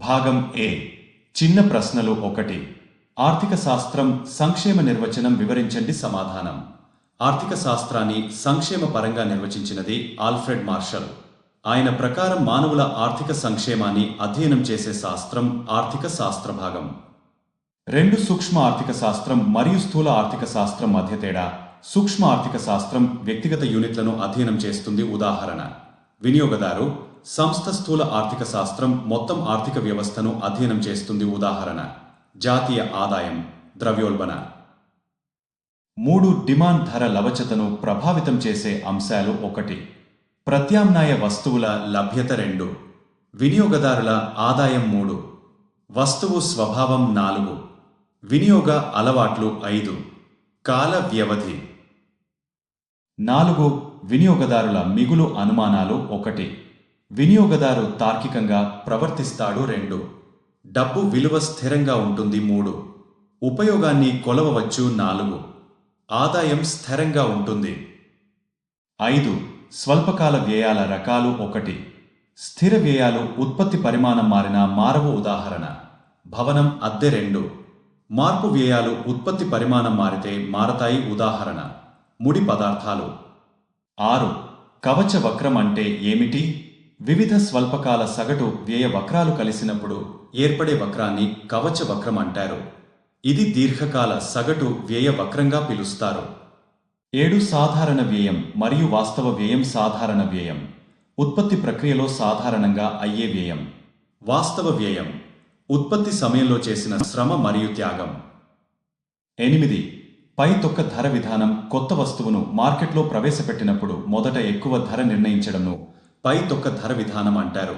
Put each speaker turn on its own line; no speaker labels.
భాగం ఏ చిన్న ప్రశ్నలు 1 ఆర్థిక శాస్త్రం సంక్షేమ నిర్వచనం వివరించండి సమాధానం ఆర్థిక శాస్త్రాన్ని సంక్షేమ పరంగా నిర్వచించినది ఆల్ఫ్రెడ్ మార్షల్ ఆయన ప్రకారం మానవుల ఆర్థిక సంక్షేమాన్ని అధ్యయనం చేసే శాస్త్రం ఆర్థిక శాస్త్ర భాగం 2 సూక్ష్మ ఆర్థిక శాస్త్రం మరియు స్థూల ఆర్థిక శాస్త్రం మధ్య తేడా సూక్ష్మ ఆర్థిక శాస్త్రం వ్యక్తిగత యూనిట్లను అధ్యయనం చేస్తుంది ఉదాహరణ వినియోగదారు సంస్థ స్థూల ఆర్థిక శాస్త్రం మొత్తం ఆర్థిక వ్యవస్థను అధ్యయనం చేస్తుంది ఉదాహరణ జాతీయ ఆదాయం ద్రవ్యోల్బణ 3 డిమాండ్ ధర లవచతను ప్రభావితం చేసే అంశాలు 1 ప్రత్యామ్నాయ వస్తువుల లభ్యత 2 వినియోగదారుల ఆదాయం 3 వస్తువు స్వభావం 4 వినియోగ అలవాట్లు 5 కాల వ్యవధి 4 వినియోగదారుల మిగులు అనుమానాలు 1 వినియోగదారు తార్కికంగా ప్రవర్తిస్తాడు 2 డబ్బు విలువ స్థిరంగా ఉంటుంది 3 ఉపయోగాన్ని కొలవవచ్చు 4 ఆదాయం స్థిరంగా ఉంటుంది 5 స్వల్పకాల వ్యయాల రకాలు 1 స్థిర వ్యయాలు ఉత్పత్తి పరిమాణం మారినా మారవు ఉదాహరణ భవనం అద్దె 2 మార్పు వ్యయాలు ఉత్పత్తి పరిమాణం మారితే మారతాయి ఉదాహరణ ముడి పదార్థాలు 6 కవచ వక్రం అంటే ఏమిటి వివిధ స్వల్పకాల సగటు వ్యయ వక్రాలు కలిసినప్పుడు ఏర్పడే వక్రాన్ని కవచ వక్రం అంటారు ఇది దీర్ఘకాల సగటు వ్యయ వక్రంగా పిలుస్తారు 7 సాధారణ వ్యయం మరియు వాస్తవ వ్యయం సాధారణ వ్యయం ఉత్పత్తి ప్రక్రియలో సాధారణంగా అయ్యే వ్యయం వాస్తవ వ్యయం ఉత్పత్తి సమయంలో చేసిన శ్రమ మరియు త్యాగం 8 పై తొక్క ధర విధానం కొత్త వస్తువును మార్కెట్లో ప్రవేశపెట్టినప్పుడు మొదట ఎక్కువ ధర నిర్ణయించడంను పై తొక్క ధర విధానం అంటారు